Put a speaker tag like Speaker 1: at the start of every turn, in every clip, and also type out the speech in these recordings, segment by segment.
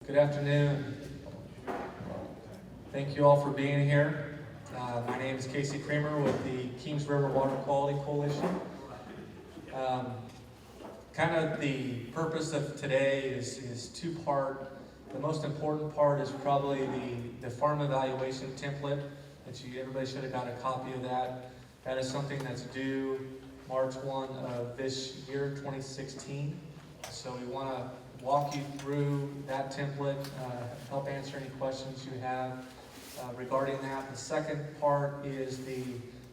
Speaker 1: Good afternoon. Thank you all for being here. My name is Casey Kramer with the Kings River Water Quality Coalition. Kind of the purpose of today is two-part. The most important part is probably the farm evaluation template that everybody should have got a copy of that. That is something that's due March 1 of this year, 2016. So we want to walk you through that template, help answer any questions you have regarding that. The second part is the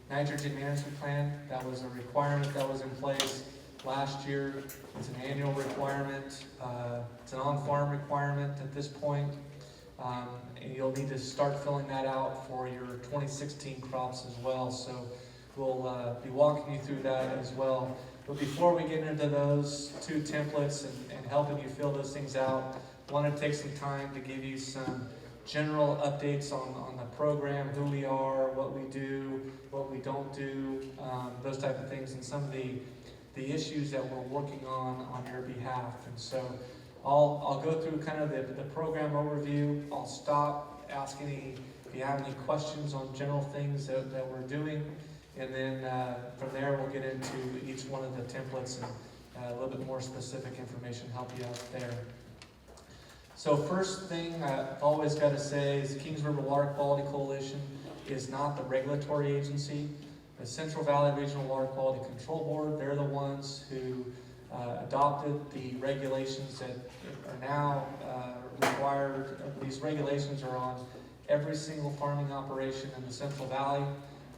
Speaker 1: nitrogen management plan. That was a requirement that was in place last year. It's an annual requirement. It's an on-farm requirement at this point. And you'll need to start filling that out for your 2016 crops as well. So we'll be walking you through that as well. But before we get into those two templates and helping you fill those things out, I want to take some time to give you some general updates on the program, who we are, what we do, what we don't do, those type of things, and some of the issues that we're working on your behalf. And so I'll go through kind of the program overview. I'll stop, ask if you have any questions on general things that we're doing. And then from there, we'll get into each one of the templates and a little bit more specific information, help you out there. So first thing I've always got to say is the Kings River Water Quality Coalition is not the regulatory agency. The Central Valley Regional Water Quality Control Board, they're the ones who adopted the regulations that are now required. These regulations are on every single farming operation in the Central Valley.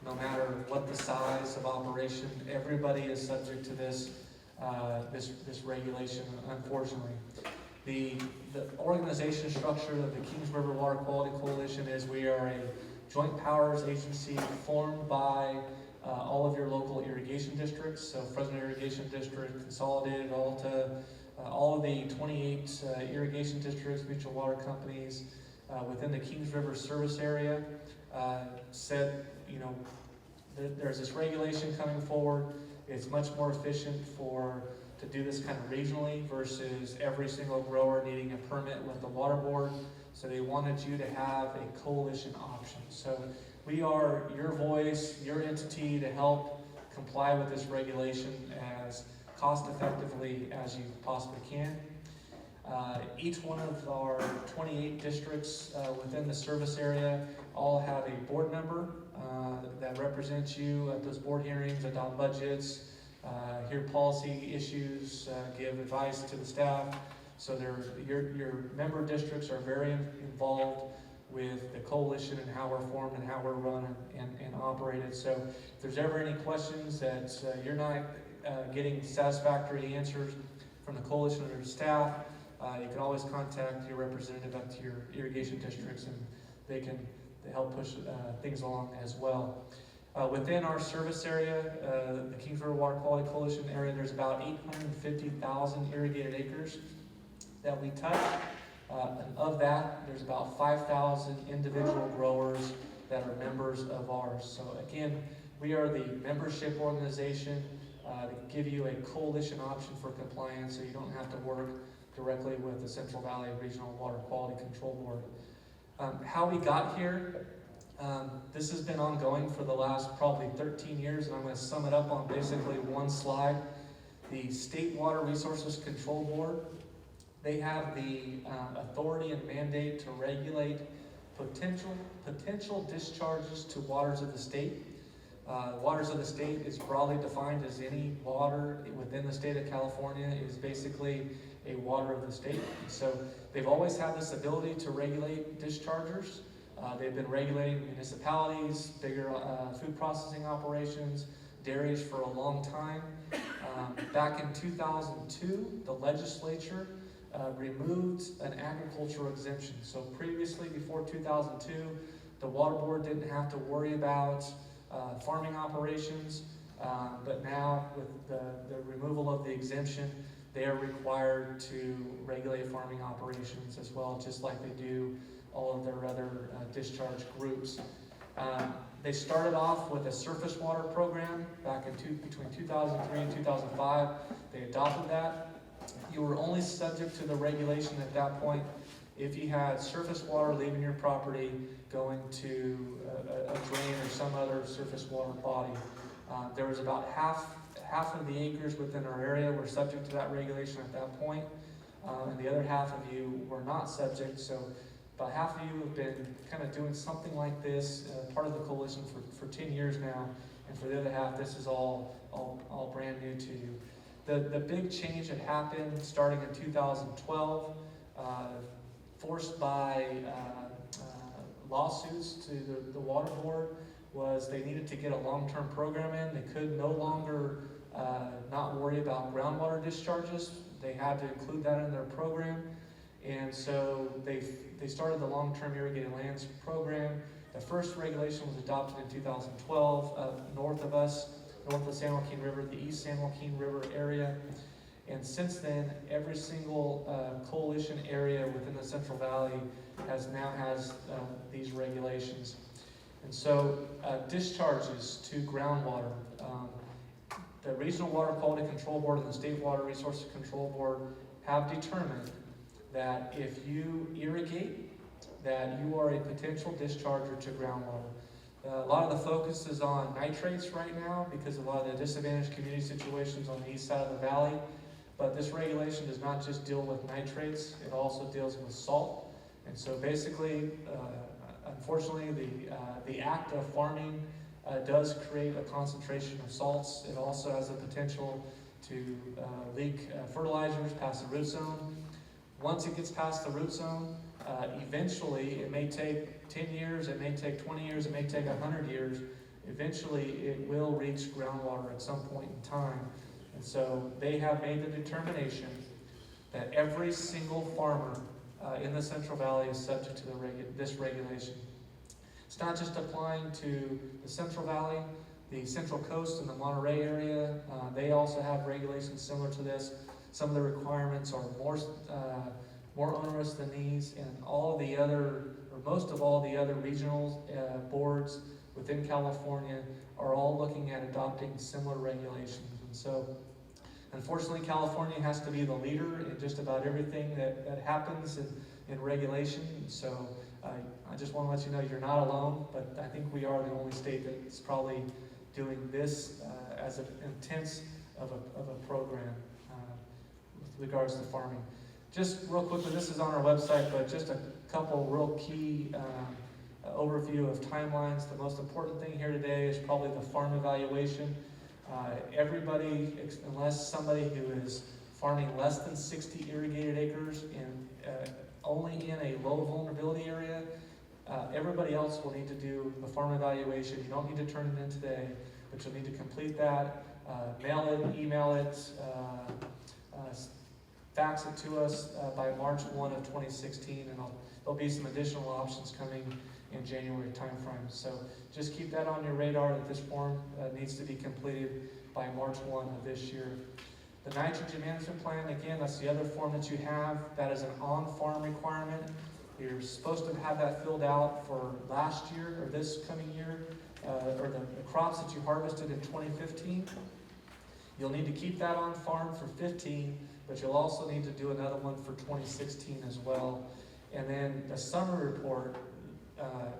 Speaker 1: No matter what the size of operation, everybody is subject to this regulation, unfortunately. The organization structure of the Kings River Water Quality Coalition is we are a joint powers agency formed by all of your local irrigation districts. So Fresno Irrigation District, Consolidated, Alta, all of the 28 irrigation districts, mutual water companies within the Kings River service area said, there's this regulation coming forward. It's much more efficient to do this kind of regionally versus every single grower needing a permit with the water board. So they wanted you to have a coalition option. So we are your voice, your entity to help comply with this regulation as cost effectively as you possibly can. Each one of our 28 districts within the service area all have a board member that represents you at those board hearings, adopt budgets, hear policy issues, give advice to the staff. So your member districts are very involved with the coalition and how we're formed and how we're run and operated. So if there's ever any questions that you're not getting satisfactory answers from the coalition or the staff, you can always contact your representative up to your irrigation districts, and they can help push things along as well. Within our service area, the Kings River Water Quality Coalition area, there's about 850,000 irrigated acres that we touch. And of that, there's about 5,000 individual growers that are members of ours. So again, we are the membership organization to give you a coalition option for compliance, so you don't have to work directly with the Central Valley Regional Water Quality Control Board. How we got here, this has been ongoing for the last probably 13 years, and I'm going to sum it up on basically one slide. The State Water Resources Control Board, they have the authority and mandate to regulate potential discharges to waters of the state. Waters of the state is broadly defined as any water within the state of California is basically a water of the state. So they've always had this ability to regulate dischargers. They've been regulating municipalities, bigger food processing operations, dairies for a long time. Back in 2002, the legislature removed an agricultural exemption. So previously, before 2002, the water board didn't have to worry about farming operations, but now with the removal of the exemption, they are required to regulate farming operations as well, just like they do all of their other discharge groups. They started off with a surface water program back in between 2003 and 2005. They adopted that. You were only subject to the regulation at that point if you had surface water leaving your property going to a drain or some other surface water body. There was about half of the acres within our area were subject to that regulation at that point, and the other half of you were not subject. So about half of you have been kind of doing something like this, part of the coalition for 10 years now, and for the other half, this is all brand new to you. The big change that happened starting in 2012, forced by lawsuits to the water board, was they needed to get a long-term program in. They could no longer not worry about groundwater discharges. They had to include that in their program. And so they started the long-term irrigated lands program. The first regulation was adopted in 2012 north of us, north of the San Joaquin River, the East San Joaquin River area. And since then, every single coalition area within the Central Valley now has these regulations. And so discharges to groundwater. The Regional Water Quality Control Board and the State Water Resources Control Board have determined that if you irrigate, that you are a potential discharger to groundwater. A lot of the focus is on nitrates right now because of a lot of the disadvantaged community situations on the east side of the valley. But this regulation does not just deal with nitrates, it also deals with salt. And so basically, unfortunately, the act of farming does create a concentration of salts. It also has the potential to leak fertilizers past the root zone. Once it gets past the root zone, eventually, it may take 10 years, it may take 20 years, it may take 100 years. Eventually, it will reach groundwater at some point in time. And so they have made the determination that every single farmer in the Central Valley is subject to this regulation. It's not just applying to the Central Valley, the Central Coast and the Monterey area. They also have regulations similar to this. Some of the requirements are more onerous than these, and all of the other, or most of all the other regional boards within California are all looking at adopting similar regulations. And so, unfortunately, California has to be the leader in just about everything that happens in regulation. So I just want to let you know you're not alone, but I think we are the only state that's probably doing this as an intense of a program with regards to farming. Just real quickly, this is on our website, but just a couple real key overview of timelines. The most important thing here today is probably the farm evaluation. Everybody, unless somebody who is farming less than 60 irrigated acres and only in a low vulnerability area, everybody else will need to do the farm evaluation. You don't need to turn it in today, but you'll need to complete that, mail it, email it, fax it to us by March 1 of 2016, and there'll be some additional options coming in January timeframe. So just keep that on your radar that this form needs to be completed by March 1 of this year. The nitrogen management plan, again, that's the other form that you have. That is an on-farm requirement. You're supposed to have that filled out for last year or this coming year, or the crops that you harvested in 2015. You'll need to keep that on farm for 15, but you'll also need to do another one for 2016 as well. And then the summer report,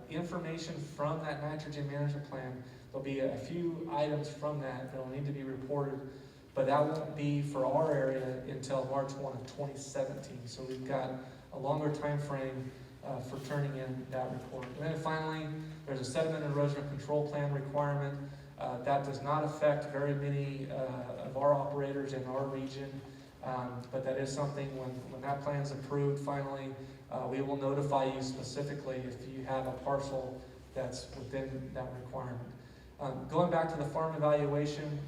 Speaker 1: information from that nitrogen management plan, there'll be a few items from that will need to be reported, but that won't be for our area until March 1 of 2017. So we've got a longer time frame for turning in that report. And then finally, there's a sediment erosion control plan requirement. That does not affect very many of our operators in our region, but that is something when that plan is approved finally, we will notify you specifically if you have a parcel that's within that requirement. Going back to the farm evaluation,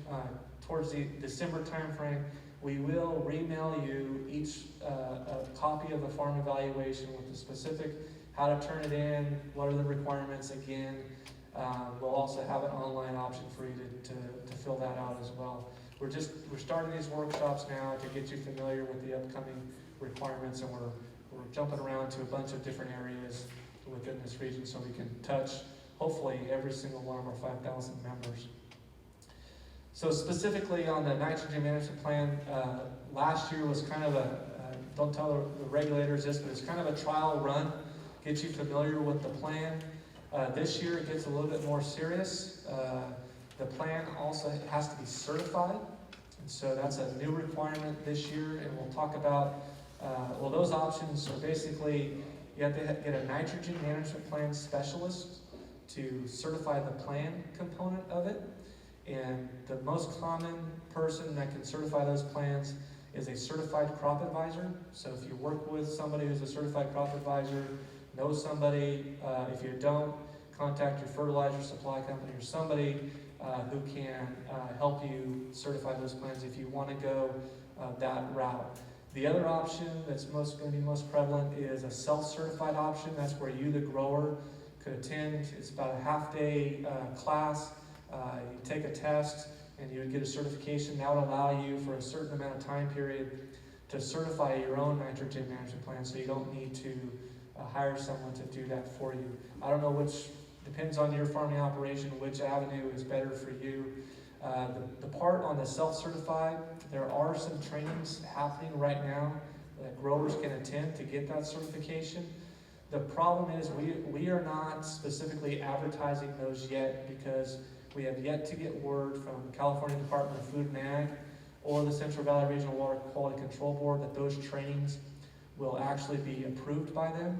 Speaker 1: towards the December timeframe, we will remail you each a copy of the farm evaluation with the specific how to turn it in, what are the requirements again. We'll also have an online option for you to fill that out as well. We're starting these workshops now to get you familiar with the upcoming requirements, and we're jumping around to a bunch of different areas within this region so we can touch hopefully every single one of our 5,000 members. So specifically on the nitrogen management plan, last year was kind of don't tell the regulators this, but it's kind of a trial run, get you familiar with the plan. This year it gets a little bit more serious. The plan also has to be certified, and so that's a new requirement this year, and we'll talk about, well, those options are basically, you have to get a nitrogen management plan specialist to certify the plan component of it, and the most common person that can certify those plans is a certified crop advisor. So if you work with somebody who's a certified crop advisor, know somebody, if you don't, contact your fertilizer supply company or somebody who can help you certify those plans if you want to go that route. The other option that's going to be most prevalent is a self-certified option. That's where you, the grower, could attend. It's about a half-day class. You take a test and you would get a certification. That would allow you for a certain amount of time period to certify your own nitrogen management plan, so you don't need to hire someone to do that for you. I don't know which, depends on your farming operation, which avenue is better for you. The part on the self-certified, there are some trainings happening right now that growers can attend to get that certification. The problem is we are not specifically advertising those yet because we have yet to get word from the California Department of Food and Ag or the Central Valley Regional Water Quality Control Board that those trainings will actually be approved by them.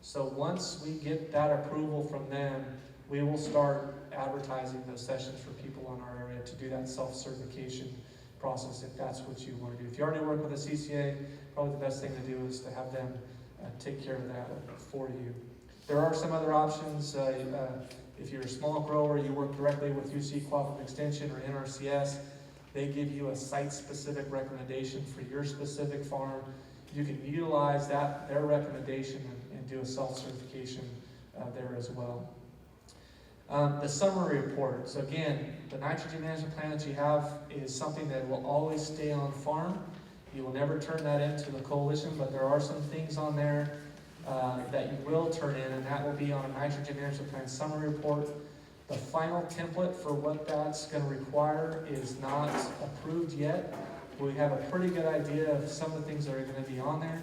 Speaker 1: So once we get that approval from them, we will start advertising those sessions for people in our area to do that self-certification process if that's what you want to do. If you already work with a CCA, probably the best thing to do is to have them take care of that for you. There are some other options. If you're a small grower, you work directly with UC Cooperative Extension or NRCS, they give you a site-specific recommendation for your specific farm. You can utilize their recommendation and do a self-certification there as well. The summary report. So again, the nitrogen management plan that you have is something that will always stay on farm. You will never turn that into the coalition, but there are some things on there that you will turn in, and that will be on a nitrogen management plan summary report. The final template for what that's going to require is not approved yet. We have a pretty good idea of some of the things that are going to be on there.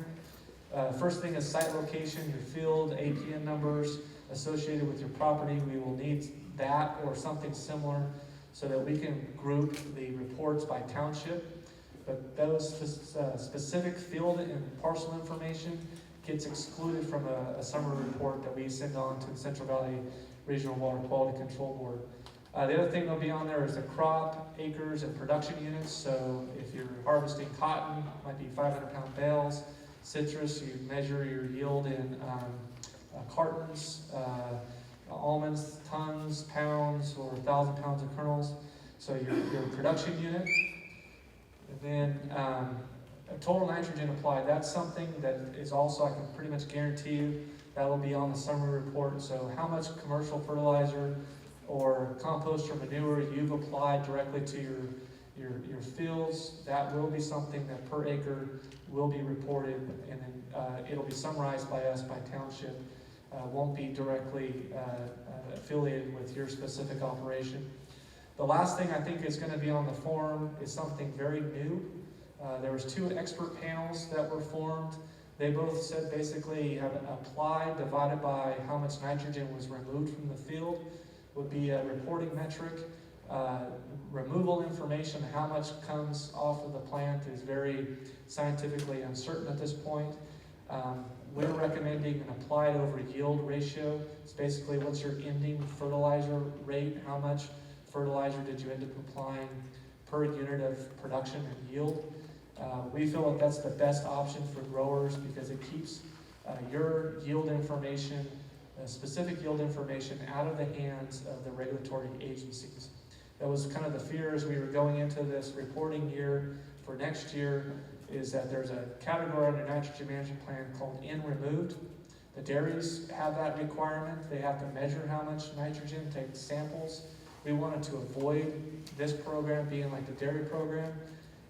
Speaker 1: First thing is site location, your field, APN numbers associated with your property. We will need that or something similar so that we can group the reports by township. But those specific field and parcel information gets excluded from a summary report that we send on to the Central Valley Regional Water Quality Control Board. The other thing that'll be on there is the crop, acres, and production units. So if you're harvesting cotton, it might be 500-pound bales. Citrus, you measure your yield in cartons, almonds, tons, pounds, or 1,000 pounds of kernels. So your production unit. And then total nitrogen applied, that's something that is also, I can pretty much guarantee you, that will be on the summary report. So how much commercial fertilizer or compost or manure you've applied directly to your fields, that will be something that per acre will be reported, and then it'll be summarized by us by township. Won't be directly affiliated with your specific operation. The last thing I think is going to be on the form is something very new. There was 2 expert panels that were formed. They both said basically have applied divided by how much nitrogen was removed from the field would be a reporting metric. Removal information, how much comes off of the plant, is very scientifically uncertain at this point. We're recommending an applied over yield ratio. It's basically what's your ending fertilizer rate, how much fertilizer did you end up applying per unit of production and yield. We feel that that's the best option for growers because it keeps your yield information, specific yield information, out of the hands of the regulatory agencies. That was kind of the fear as we were going into this reporting year for next year, is that there's a category under nitrogen management plan called N removed. The dairies have that requirement. They have to measure how much nitrogen, take samples. We wanted to avoid this program being like the dairy program.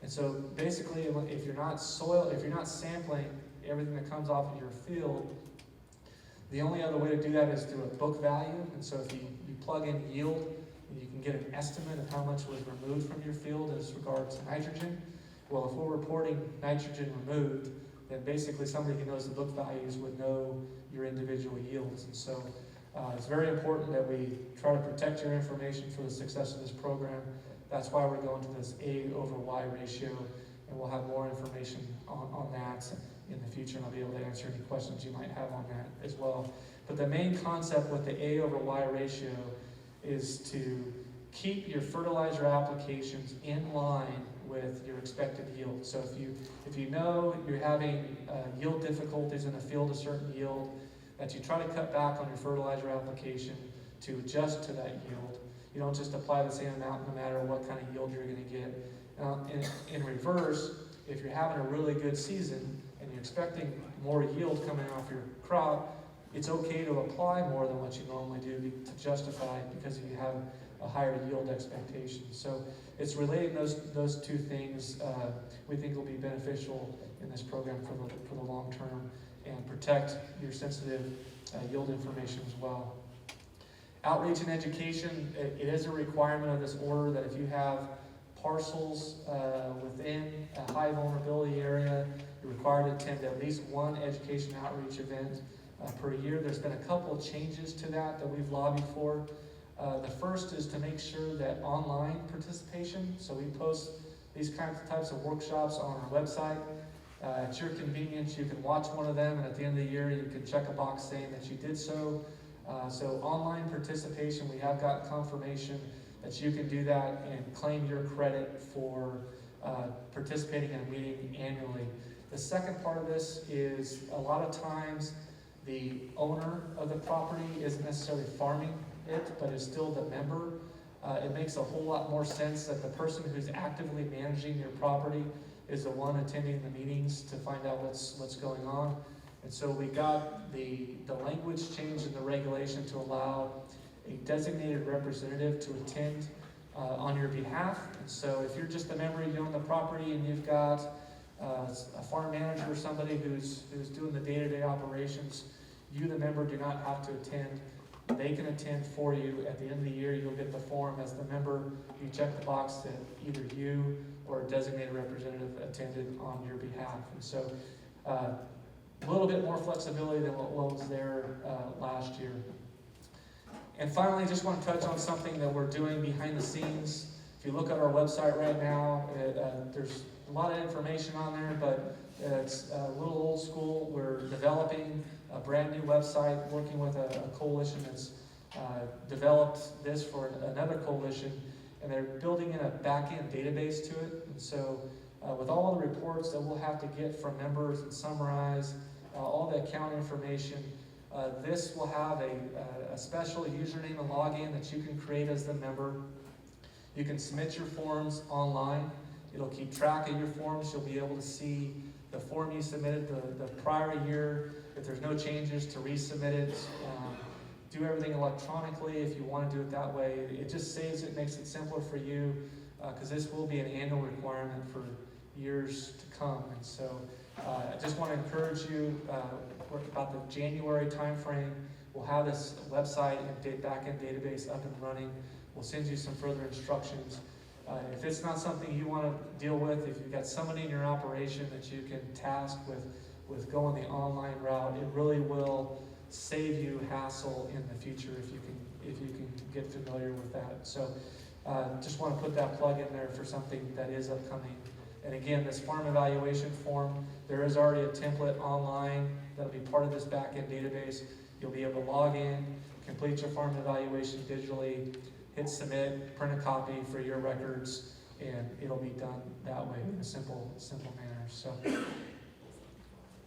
Speaker 1: And so basically, if you're not sampling everything that comes off of your field, the only other way to do that is through a book value. And so if you plug in yield, you can get an estimate of how much was removed from your field as regards to nitrogen. Well, if we're reporting nitrogen removed, then basically somebody who knows the book values would know your individual yields. And so it's very important that we try to protect your information for the success of this program. That's why we're going to this A over Y ratio, and we'll have more information on that in the future, and I'll be able to answer any questions you might have on that as well. But the main concept with the A over Y ratio is to keep your fertilizer applications in line with your expected yield. So if you know you're having yield difficulties in a field, a certain yield, that you try to cut back on your fertilizer application to adjust to that yield. You don't just apply the same amount no matter what kind of yield you're going to get. In reverse, if you're having a really good season and you're expecting more yield coming off your crop, it's okay to apply more than what you normally do to justify it because you have a higher yield expectation. So it's relating those two things we think will be beneficial in this program for the long term and protect your sensitive yield information as well. Outreach and education, it is a requirement of this order that if you have parcels within a high vulnerability area, you're required to attend at least one education outreach event per year. There's been a couple of changes to that we've lobbied for. The first is to make sure that online participation, so we post these types of workshops on our website. At your convenience, you can watch one of them, and at the end of the year, you can check a box saying that you did so. So online participation, we have got confirmation that you can do that and claim your credit for participating in a meeting annually. The second part of this is a lot of times the owner of the property isn't necessarily farming it, but is still the member. It makes a whole lot more sense that the person who's actively managing your property is the one attending the meetings to find out what's going on. And so we got the language changed in the regulation to allow a designated representative to attend on your behalf. And so if you're just a member, you own the property, and you've got a farm manager or somebody who's doing the day-to-day operations, you, the member, do not have to attend. They can attend for you. At the end of the year, you'll get the form as the member. You check the box that either you or a designated representative attended on your behalf. And so a little bit more flexibility than what was there last year. And finally, I just want to touch on something that we're doing behind the scenes. If you look at our website right now, there's a lot of information on there, but it's a little old school. We're developing a brand new website, working with a coalition that's developed this for another coalition, and they're building in a backend database to it. And so with all the reports that we'll have to get from members and summarize all the account information, this will have a special username and login that you can create as the member. You can submit your forms online. It'll keep track of your forms. You'll be able to see the form you submitted the prior year. If there's no changes, to resubmit it. Do everything electronically if you want to do it that way. It just saves it, makes it simpler for you, because this will be an annual requirement for years to come. And so I just want to encourage you, about the January timeframe, we'll have this website and backend database up and running. We'll send you some further instructions. If it's not something you want to deal with, if you've got somebody in your operation that you can task with going the online route, it really will save you hassle in the future if you can get familiar with that. So just want to put that plug in there for something that is upcoming. And again, this farm evaluation form, there is already a template online that'll be part of this backend database. You'll be able to log in, complete your farm evaluation digitally, hit submit, print a copy for your records, and it'll be done that way in a simple manner. So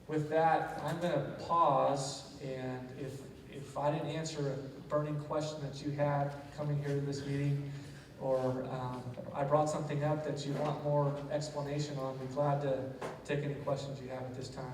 Speaker 1: with that, I'm going to pause, and if I didn't answer a burning question that you had coming here to this meeting, or I brought something up that you want more explanation on, I'd be glad to take any questions you have at this time.